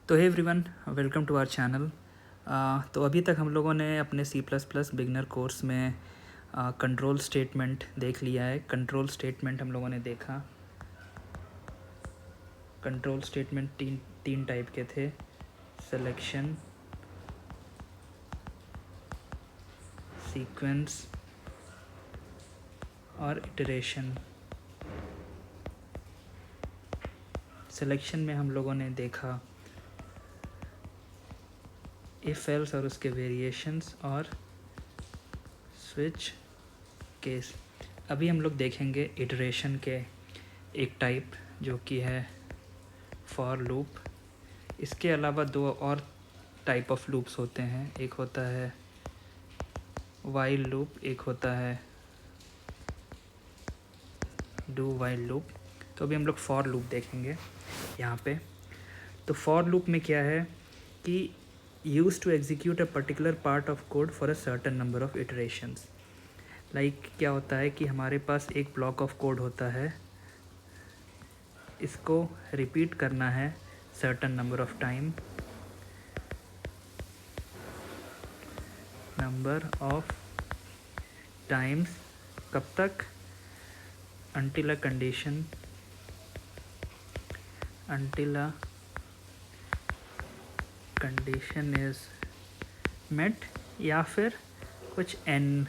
तो hey everyone, welcome to our channel. तो अभी तक हम लोगों ने अपने C++ बिगनर कोर्स में कंट्रोल स्टेटमेंट देख लिया है। कंट्रोल स्टेटमेंट हम लोगों ने देखा। कंट्रोल स्टेटमेंट तीन टाइप के थे: सिलेक्शन, सीक्वेंस और इटरेशन। सिलेक्शन में हम लोगों ने देखा इफ एल्स और उसके वेरिएशंस और स्विच केस। अभी हम लोग देखेंगे इटरेशन के एक टाइप जो कि है फॉर लूप। इसके अलावा दो और टाइप ऑफ लूप्स होते हैं, एक होता है वाइल लूप, एक होता है डू वाइल लूप। तो अभी हम लोग फॉर लूप देखेंगे यहाँ पे। तो फॉर लूप में क्या है कि use to execute a particular part of code for a certain number of iterations. Like क्या होता है कि हमारे पास एक ब्लॉक ऑफ कोड होता है, इसको रिपीट करना है सर्टेन नंबर ऑफ टाइम्स। कब तक? until a condition is met, या फिर कुछ n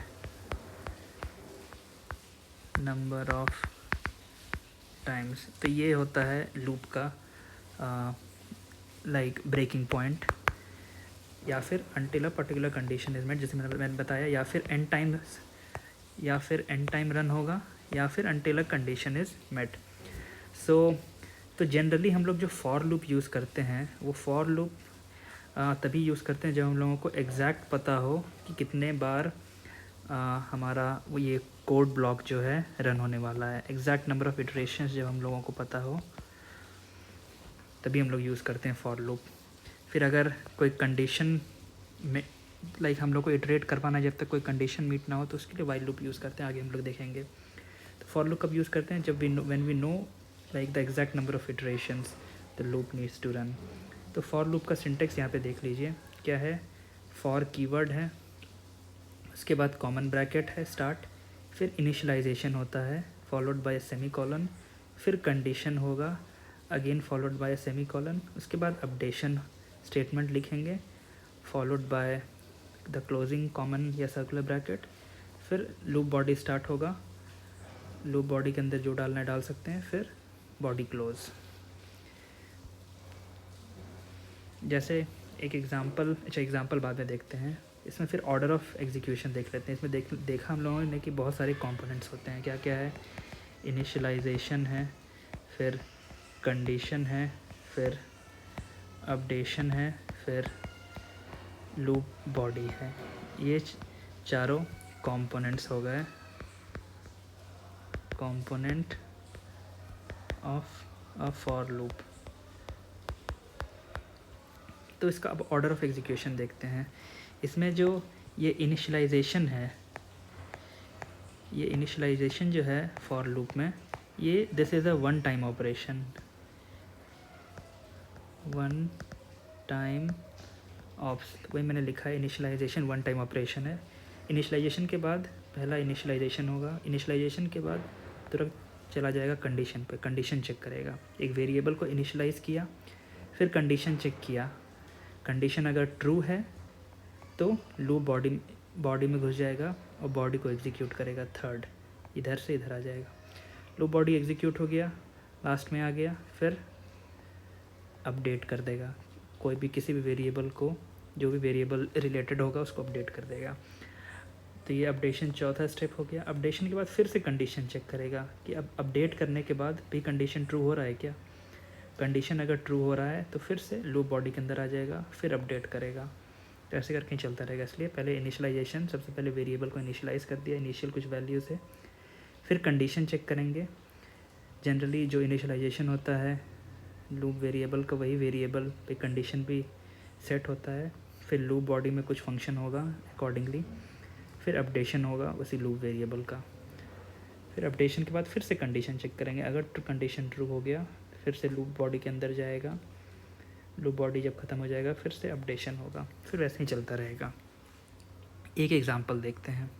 नंबर ऑफ टाइम्स। तो ये होता है लूप का लाइक ब्रेकिंग पॉइंट, या फिर until a particular condition is met, जैसे मैंने बताया, या फिर n टाइम रन होगा, या फिर until a condition is met। तो जनरली हम लोग जो फॉर लूप यूज़ करते हैं वो फॉर लूप तभी यूज़ करते हैं जब हम लोगों को एग्जैक्ट पता हो कि कितने बार हमारा वो ये कोड ब्लॉक जो है रन होने वाला है। एग्जैक्ट नंबर ऑफ़ इटरेशंस जब हम लोगों को पता हो तभी हम लोग यूज़ करते हैं फॉर लूप। फिर अगर कोई कंडीशन में लाइक हम लोग को इटरेट करवाना है, जब तक कोई कंडीशन मीट ना हो, तो उसके लिए वाइल लूप यूज़ करते हैं, आगे हम लोग देखेंगे। तो फॉर लूप कब यूज़ करते हैं? जब when we know like the exact number of iterations the loop needs to run. तो फॉर लूप का सिंटेक्स यहाँ पे देख लीजिए क्या है। फॉर कीवर्ड है, उसके बाद कॉमन ब्रैकेट है स्टार्ट, फिर इनिशियलाइजेशन होता है फॉलोड बाय सेमी कॉलन, फिर कंडीशन होगा again followed by semi colon, उसके बाद अपडेशन स्टेटमेंट लिखेंगे followed by the closing common या सर्कुलर ब्रैकेट, फिर लूप बॉडी स्टार्ट होगा, लूप बॉडी के अंदर जो डालना है डाल सकते हैं, फिर बॉडी क्लोज। जैसे एक एग्जांपल बाद में देखते हैं। इसमें फिर ऑर्डर ऑफ एग्जीक्यूशन देख लेते हैं। इसमें देखा हम लोगों ने कि बहुत सारे कंपोनेंट्स होते हैं। क्या क्या है? इनिशियलाइजेशन है, फिर कंडीशन है, फिर अपडेशन है, फिर लूप बॉडी है। ये चारों कंपोनेंट्स हो गए component of a for loop. तो इसका अब ऑर्डर ऑफ एग्जीक्यूशन देखते हैं। इसमें जो ये इनिशियलाइजेशन है, ये इनिशियलाइजेशन जो है फॉर लूप में, ये this is a one time operation. One time वही मैंने लिखा है, इनिशियलाइजेशन वन टाइम ऑपरेशन है। इनिशियलाइजेशन के बाद पहला इनिशियलाइजेशन होगा, इनिशियलाइजेशन के बाद तुरंत चला जाएगा कंडीशन पे, कंडीशन चेक करेगा। एक वेरिएबल को इनिशियलाइज़ किया, फिर कंडीशन चेक किया, कंडीशन अगर ट्रू है तो लूप बॉडी में घुस जाएगा और बॉडी को एग्जीक्यूट करेगा। थर्ड इधर से इधर आ जाएगा, लूप बॉडी एग्जीक्यूट हो गया, लास्ट में आ गया, फिर अपडेट कर देगा। कोई भी किसी भी वेरिएबल को, जो भी वेरिएबल रिलेटेड होगा उसको अपडेट कर देगा। तो ये अपडेशन चौथा स्टेप हो गया। अपडेशन के बाद फिर से कंडीशन चेक करेगा कि अब अपडेट करने के बाद भी कंडीशन ट्रू हो रहा है क्या। कंडीशन अगर ट्रू हो रहा है तो फिर से लूप बॉडी के अंदर आ जाएगा, फिर अपडेट करेगा। तो ऐसे करके चलता रहेगा। इसलिए पहले इनिशियलाइजेशन, सबसे पहले वेरिएबल को इनिशियलाइज़ कर दिया इनिशियल कुछ वैल्यू से, फिर कंडीशन चेक करेंगे। जनरली जो इनिशियलाइजेशन होता है लूप वेरिएबल का, वही वेरिएबल पे कंडीशन भी सेट होता है। फिर लूप बॉडी में कुछ फंक्शन होगा अकॉर्डिंगली, फिर अपडेशन होगा उसी लूप वेरिएबल का। फिर अपडेशन के बाद फिर से कंडीशन चेक करेंगे, अगर कंडीशन ट्रू हो गया फिर से लूप बॉडी के अंदर जाएगा, लूप बॉडी जब ख़त्म हो जाएगा फिर से अपडेशन होगा, फिर वैसे ही चलता रहेगा। एक एग्ज़ाम्पल देखते हैं।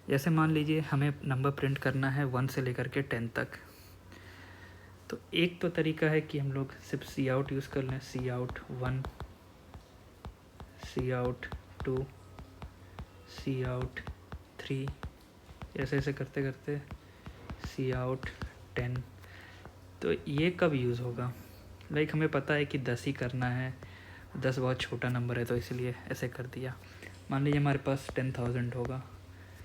जैसे मान लीजिए हमें नंबर प्रिंट करना है 1 से लेकर के 10 तक। तो एक तो तरीका है कि हम लोग सिर्फ सी आउट यूज़ कर लें, सी आउट 1, सी आउट 2, सी आउट 3, ऐसे ऐसे करते करते सी आउट 10। तो ये कब यूज़ होगा? लाइक हमें पता है कि 10 ही करना है, 10 बहुत छोटा नंबर है तो इसलिए ऐसे कर दिया। मान लीजिए हमारे पास 10,000 होगा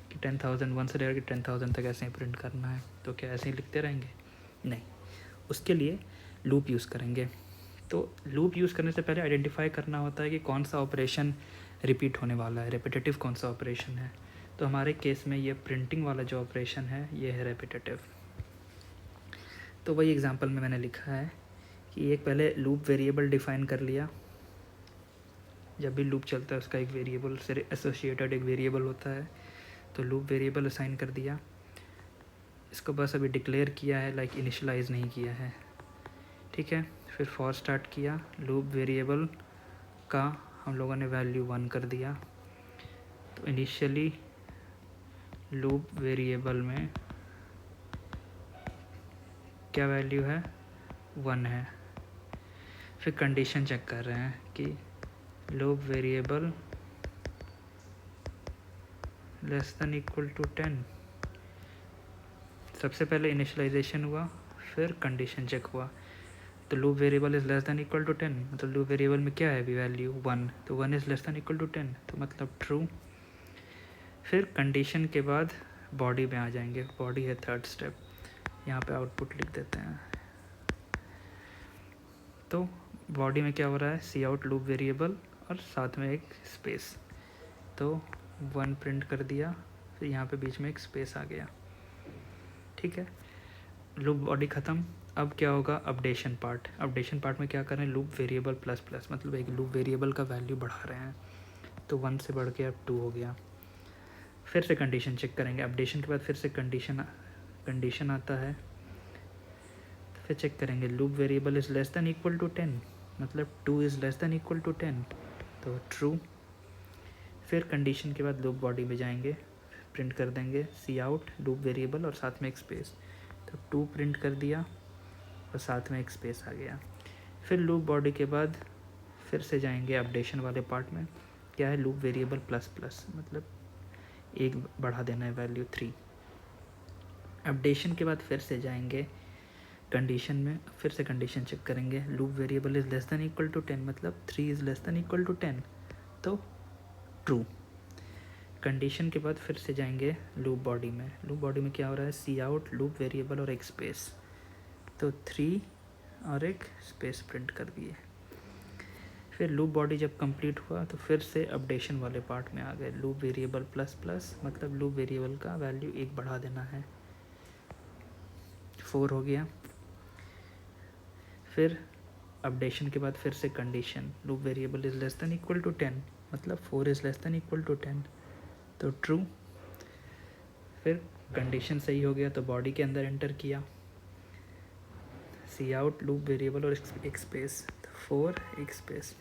कि 10,000 1 से लेकर के 10,000 तक ऐसे ही प्रिंट करना है, तो क्या ऐसे ही लिखते रहेंगे? नहीं, उसके लिए लूप यूज़ करेंगे। तो लूप यूज़ करने से पहले आइडेंटिफाई करना होता है कि कौन सा ऑपरेशन रिपीट होने वाला है, रेपिटेटिव कौन सा ऑपरेशन है। तो हमारे केस में ये प्रिंटिंग वाला जो ऑपरेशन है ये है रेपिटेटिव। तो वही एग्जांपल में मैंने लिखा है कि एक पहले लूप वेरिएबल डिफ़ाइन कर लिया। जब भी लूप चलता है उसका एक वेरिएबल से एसोसिएटेड एक वेरिएबल होता है, तो लूप वेरिएबल असाइन कर दिया। इसको बस अभी डिक्लेयर किया है, लाइक इनिशियलाइज़ नहीं किया है, ठीक है। फिर फॉर स्टार्ट किया, लूप वेरिएबल का हम लोगों ने वैल्यू 1 कर दिया। तो इनिशियली लूप वेरिएबल में क्या वैल्यू है? 1 है। फिर कंडीशन चेक कर रहे हैं कि loop variable less than equal to 10। सबसे पहले इनिशियलाइजेशन हुआ, फिर कंडीशन चेक हुआ। तो loop variable is less than equal to 10, मतलब लूप वेरिएबल में क्या है अभी वैल्यू 1, तो 1 is less than equal to 10, तो मतलब ट्रू। फिर कंडीशन के बाद बॉडी में आ जाएंगे, बॉडी है थर्ड स्टेप, यहाँ पे आउटपुट लिख देते हैं। तो बॉडी में क्या हो रहा है? सी आउट लूप वेरिएबल और साथ में एक स्पेस, तो 1 प्रिंट कर दिया, फिर यहाँ पे बीच में एक स्पेस आ गया, ठीक है। लूप बॉडी ख़त्म। अब क्या होगा? Updation part. अपडेशन पार्ट में क्या कर रहे हैं? लूप वेरिएबल प्लस प्लस, मतलब एक लूप वेरिएबल का वैल्यू बढ़ा रहे हैं, तो 1 से बढ़ के अब 2 हो गया। फिर से कंडीशन चेक करेंगे, अपडेशन के बाद फिर से कंडीशन आता है, तो फिर चेक करेंगे loop variable is less than equal to 10, मतलब 2 is less than equal to 10, तो ट्रू। फिर कंडीशन के बाद लूप बॉडी में जाएंगे, प्रिंट कर देंगे सी आउट लूप वेरिएबल और साथ में एक स्पेस, तो 2 प्रिंट कर दिया और साथ में एक स्पेस आ गया। फिर लूप बॉडी के बाद फिर से जाएंगे अपडेशन वाले पार्ट में, क्या है? लूप वेरिएबल प्लस प्लस, मतलब एक बढ़ा देना है वैल्यू 3। अपडेशन के बाद फिर से जाएंगे कंडीशन में, फिर से कंडीशन चेक करेंगे, loop variable is less than equal to 10, मतलब 3 is less than equal to 10, तो ट्रू। कंडीशन के बाद फिर से जाएंगे लूप बॉडी में, लूप बॉडी में क्या हो रहा है? सी आउट लूप वेरिएबल और एक स्पेस, तो 3 और एक स्पेस प्रिंट कर दिए। फिर लूप बॉडी जब कंप्लीट हुआ तो फिर से अपडेशन वाले पार्ट में आ गए, लूप वेरिएबल प्लस प्लस, मतलब लूप वेरिएबल का वैल्यू 1 बढ़ा देना है, 4 हो गया। फिर अपडेशन के बाद फिर से condition, loop variable is less than equal to 10, मतलब 4 is less than equal to 10, तो ट्रू। फिर कंडीशन सही हो गया तो बॉडी के अंदर एंटर किया, सी आउट लूप वेरिएबल और एक स्पेस, 4 एक स्पेस,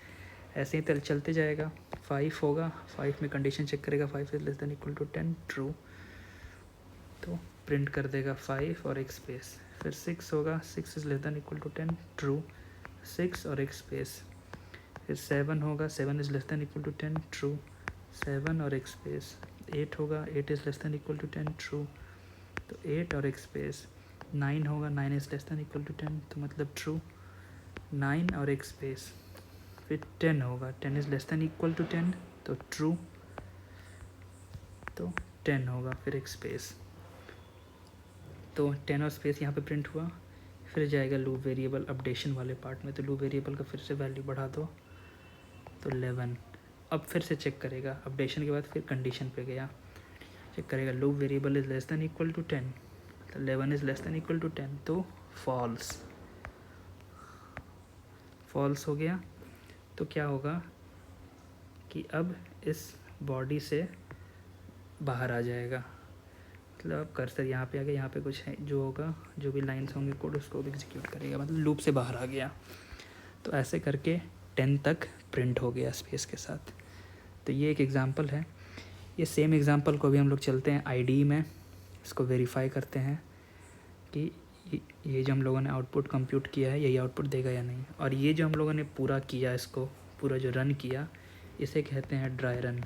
ऐसे ही चलते जाएगा। 5 होगा, 5 में कंडीशन चेक करेगा, 5 is less than equal to 10, true, तो प्रिंट कर देगा 5 और एक स्पेस। फिर 6 होगा, 6 is less than equal to 10, true, 6 और एक स्पेस। फिर 7 होगा, 7 is less than equal to 10, true, 7 और एक स्पेस। 8 होगा, 8 is less than equal to 10, true, तो 8 और एक स्पेस। 9 होगा, 9 is less than equal to 10, तो मतलब ट्रू, 9 और एक स्पेस। फिर 10 होगा, 10 is less than equal to 10, तो ट्रू, तो 10 होगा, फिर एक स्पेस, तो 10 और स्पेस यहाँ पे प्रिंट हुआ। फिर जाएगा लूप वेरिएबल अपडेशन वाले पार्ट में, तो लूप वेरिएबल का फिर से वैल्यू बढ़ा दो, तो 11। अब फिर से चेक करेगा, अपडेशन के बाद फिर कंडीशन पे गया, चेक करेगा loop variable is less than equal to 10, तो 11 is less than equal to 10, तो फॉल्स हो गया। तो क्या होगा कि अब इस बॉडी से बाहर आ जाएगा, मतलब अब कर्सर यहाँ पे आ गया, यहाँ पे कुछ है जो होगा, जो भी लाइन्स होंगे कोड उसको भी एग्जीक्यूट करेगा, मतलब लूप से बाहर आ गया। तो ऐसे करके 10 तक प्रिंट हो गया स्पेस के साथ। तो ये एक एग्ज़ाम्पल है। ये सेम एग्ज़ाम्पल को भी हम लोग चलते हैं आईडी में, इसको वेरीफाई करते हैं कि ये जो हम लोगों ने आउटपुट कंप्यूट किया है यही आउटपुट देगा या नहीं। और ये जो हम लोगों ने पूरा किया, इसको पूरा जो रन किया, इसे कहते हैं ड्राई रन।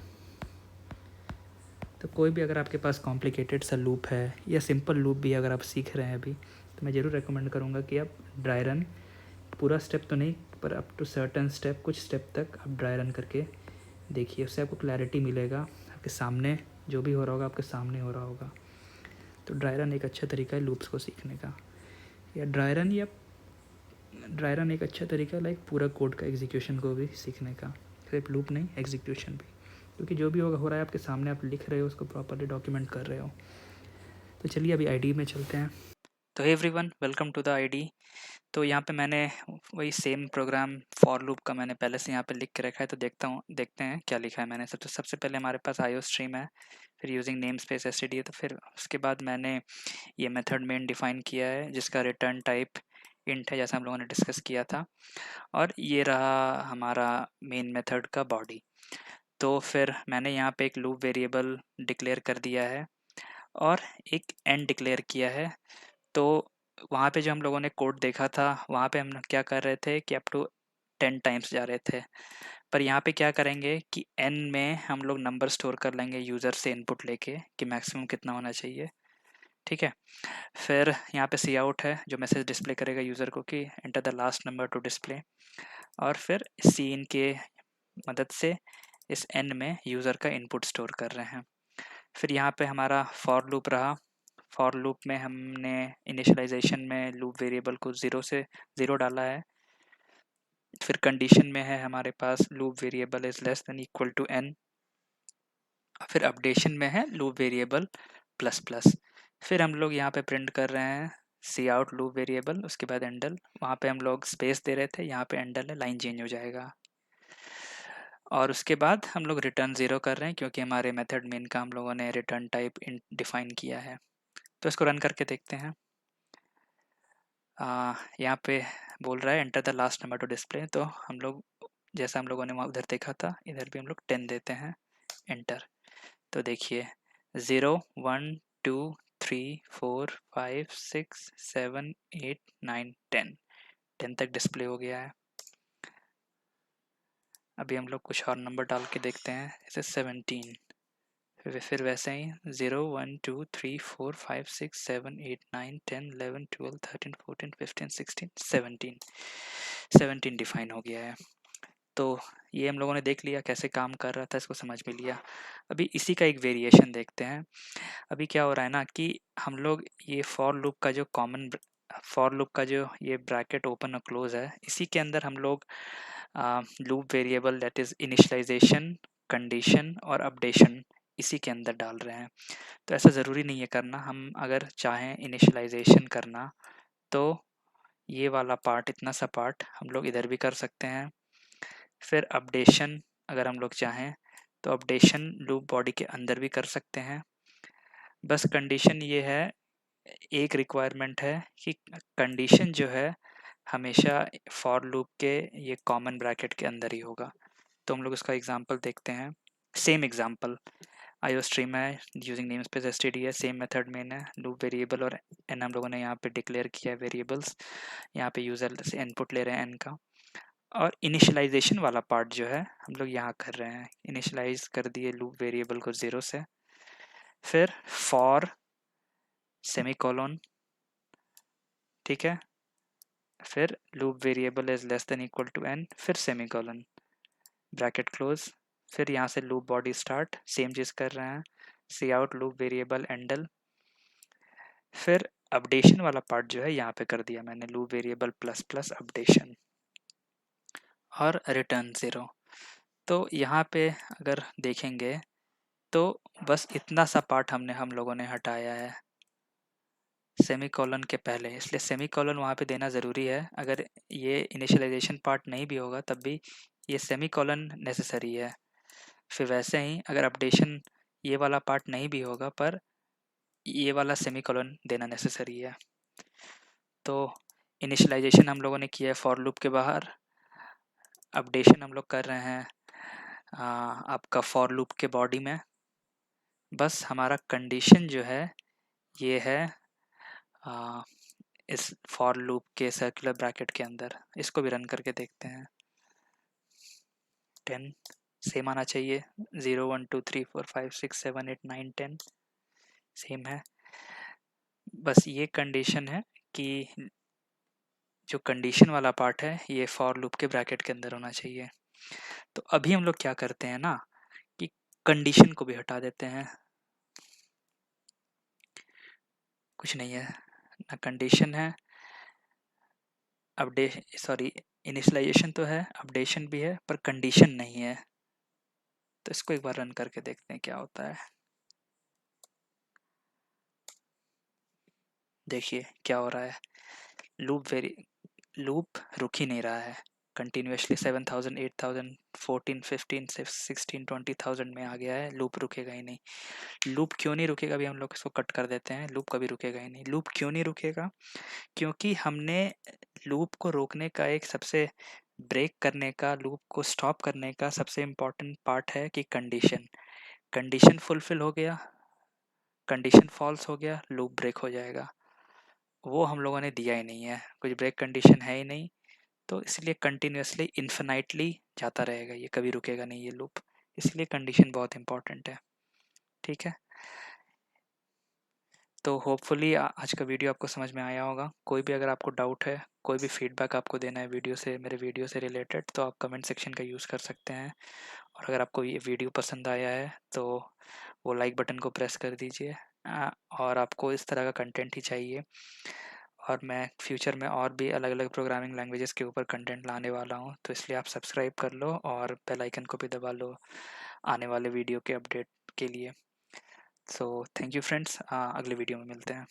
तो कोई भी अगर आपके पास कॉम्प्लिकेटेड सा लूप है या सिंपल लूप भी अगर आप सीख रहे हैं अभी, तो मैं ज़रूर रेकमेंड करूँगा कि आप ड्राई रन, पूरा स्टेप तो नहीं पर अप टू सर्टन स्टेप, कुछ स्टेप तक आप ड्राई रन करके देखिए। उससे आपको क्लैरिटी मिलेगा, आपके सामने जो भी हो रहा होगा आपके सामने हो रहा होगा। तो ड्राई रन एक अच्छा तरीका है लूप्स को सीखने का, या ड्राई रन एक अच्छा तरीका है लाइक पूरा कोड का एग्जीक्यूशन को भी सीखने का, सिर्फ लूप नहीं एग्जीक्यूशन भी, क्योंकि जो भी होगा हो रहा है आपके सामने, आप लिख रहे हो उसको प्रॉपरली डॉक्यूमेंट कर रहे हो। तो चलिए अभी आईडी में चलते हैं। तो hey everyone, welcome to the ID. तो यहाँ पे मैंने वही सेम प्रोग्राम फॉर लूप का मैंने पहले से यहाँ पे लिख के रखा है। तो देखते हैं क्या लिखा है मैंने। सबसे पहले हमारे पास आईओ स्ट्रीम है, फिर यूजिंग नेम स्पेस एसटीडी है। तो फिर उसके बाद मैंने ये मेथड मेन डिफाइन किया है जिसका रिटर्न टाइप इंट है, जैसा हम लोगों ने डिस्कस किया था। और ये रहा हमारा मेन मेथड का बॉडी। तो फिर मैंने यहाँ पे एक लूप वेरिएबल डिक्लेयर कर दिया है और एक एंड डिक्लेयर किया है। तो वहाँ पे जो हम लोगों ने कोड देखा था, वहाँ पे हम क्या कर रहे थे कि अप टू 10 टाइम्स जा रहे थे। पर यहाँ पे क्या करेंगे कि n में हम लोग नंबर स्टोर कर लेंगे यूज़र से इनपुट लेके कि मैक्सिमम कितना होना चाहिए। ठीक है। फिर यहाँ पे सी आउट है जो मैसेज डिस्प्ले करेगा यूज़र को कि enter the last number two display. और फिर सी इन के मदद से इस n में यूज़र का इनपुट स्टोर कर रहे हैं। फिर यहाँ पे हमारा फॉर लूप रहा। फॉर लूप में हमने इनिशियलाइजेशन में लूप वेरिएबल को 0 डाला है। फिर कंडीशन में है हमारे पास loop variable is less than equal to n। फिर अपडेशन में है लूप वेरिएबल प्लस प्लस। फिर हम लोग यहाँ पे प्रिंट कर रहे हैं सी आउट लूप वेरिएबल, उसके बाद एंडल। वहाँ पे हम लोग स्पेस दे रहे थे, यहाँ पे एंडल है, लाइन चेंज हो जाएगा। और उसके बाद हम लोग रिटर्न 0 कर रहे हैं क्योंकि हमारे मेथड मेन का हम लोगों ने रिटर्न टाइप डिफाइन किया है। तो इसको रन करके देखते हैं। यहाँ पे बोल रहा है enter the last number two display. तो हम लोग जैसा हम लोगों ने वहाँ उधर देखा था, इधर भी हम लोग 10 देते हैं, एंटर। तो देखिए 0 1 2 3 4 5 6 7 8 9 10 तक डिस्प्ले हो गया है। अभी हम लोग कुछ और नंबर डाल के देखते हैं, जैसे 17। फिर वैसे ही 0 1 2 3 4 5 6 7 8 9 10 11 12 13 14 15 16 17 डिफाइन हो गया है। तो ये हम लोगों ने देख लिया कैसे काम कर रहा था, इसको समझ में लिया। अभी इसी का एक वेरिएशन देखते हैं। अभी क्या हो रहा है ना कि हम लोग ये फॉर लूप का जो ये ब्रैकेट ओपन और क्लोज है, इसी के अंदर हम लोग loop variable that is initialization, condition और अपडेशन इसी के अंदर डाल रहे हैं। तो ऐसा ज़रूरी नहीं है करना। हम अगर चाहें इनिशियलाइजेशन करना तो ये वाला पार्ट, इतना सा पार्ट हम लोग इधर भी कर सकते हैं। फिर अपडेशन अगर हम लोग चाहें तो अपडेशन लूप बॉडी के अंदर भी कर सकते हैं। बस कंडीशन ये है, एक रिक्वायरमेंट है कि कंडीशन जो है हमेशा फॉर लूप के ये कॉमन ब्रैकेट के अंदर ही होगा। तो हम लोग उसका एग्जांपल देखते हैं। सेम एग्जांपल आईओ स्ट्रीम है, यूजिंग नेम स्पेस एसटीडी है, सेम मेथड मेन है, लूप वेरिएबल और एन हम लोगों ने यहाँ पे डिक्लेयर किया है वेरिएबल्स। यहाँ पे यूज़र से इनपुट ले रहे हैं एन का। और इनिशियलाइजेशन वाला पार्ट जो है हम लोग यहाँ कर रहे हैं, इनिशियलाइज कर दिए लूप वेरिएबल को 0 से। फिर फॉर सेमीकोलन, ठीक है। फिर loop variable is less than equal to n, फिर सेमीकोलन, ब्रैकेट क्लोज। फिर यहाँ से लूप बॉडी स्टार्ट, सेम चीज़ कर रहे हैं, cout loop variable endl. फिर अपडेशन वाला पार्ट जो है यहाँ पे कर दिया मैंने, loop variable plus plus updation और रिटर्न 0। तो यहाँ पे अगर देखेंगे तो बस इतना सा पार्ट हम लोगों ने हटाया है सेमीकोलन के पहले, इसलिए सेमीकोलन वहाँ पे देना ज़रूरी है। अगर ये इनिशियलाइजेशन पार्ट नहीं भी होगा तब भी ये सेमीकोलन नेसेसरी है। फिर वैसे ही अगर अपडेशन ये वाला पार्ट नहीं भी होगा पर ये वाला सेमीकोलन देना नेसेसरी है। तो इनिशियलाइजेशन हम लोगों ने किया है फॉर लूप के बाहर, अपडेशन हम लोग कर रहे हैं आपका फॉर लूप के बॉडी में। बस हमारा कंडीशन जो है ये है इस फॉर लूप के सर्कुलर ब्रैकेट के अंदर। इसको भी रन करके देखते हैं। 10 सेम आना चाहिए। 0 1 2 3 4 5 6 7 8 9 10 सेम है। बस ये कंडीशन है कि जो कंडीशन वाला पार्ट है ये फॉर लूप के ब्रैकेट के अंदर होना चाहिए। तो अभी हम लोग क्या करते हैं ना कि कंडीशन को भी हटा देते हैं। कुछ नहीं है ना, कंडीशन है, अपडेशन सॉरी इनिशियलाइजेशन तो है, अपडेशन भी है, पर कंडीशन नहीं है। तो इसको एक बार रन करके देखते हैं क्या होता है। देखिए क्या हो रहा है। लूप रुक ही नहीं रहा है, कंटिन्यूसली 7000 8000 14 15 16 20,000 में आ गया है। लूप रुकेगा ही नहीं। लूप क्यों नहीं रुकेगा, अभी हम लोग इसको कट कर देते हैं। लूप कभी रुकेगा ही नहीं। लूप क्यों नहीं रुकेगा? क्योंकि हमने लूप को रोकने का एक सबसे ब्रेक करने का, लूप को स्टॉप करने का सबसे इम्पॉर्टेंट पार्ट है कि कंडीशन फुलफिल हो गया, कंडीशन फॉल्स हो गया, लूप ब्रेक हो जाएगा। वो हम लोगों ने दिया ही नहीं है, कुछ ब्रेक कंडीशन है ही नहीं। तो इसलिए कंटिन्यूसली इन्फिनाइटली जाता रहेगा, ये कभी रुकेगा नहीं ये लूप। इसलिए कंडीशन बहुत इंपॉर्टेंट है। ठीक है, तो होपफुली आज का वीडियो आपको समझ में आया होगा। कोई भी अगर आपको डाउट है, कोई भी फीडबैक आपको देना है वीडियो से, मेरे वीडियो से रिलेटेड, तो आप कमेंट सेक्शन का यूज़ कर सकते हैं। और अगर आपको ये वीडियो पसंद आया है तो वो लाइक बटन को प्रेस कर दीजिए। और आपको इस तरह का कंटेंट ही चाहिए, और मैं फ्यूचर में और भी अलग अलग प्रोग्रामिंग लैंग्वेजेस के ऊपर कंटेंट लाने वाला हूँ, तो इसलिए आप सब्सक्राइब कर लो और बेल आइकन को भी दबा लो आने वाले वीडियो के अपडेट के लिए। सो थैंक यू फ्रेंड्स, अगले वीडियो में मिलते हैं।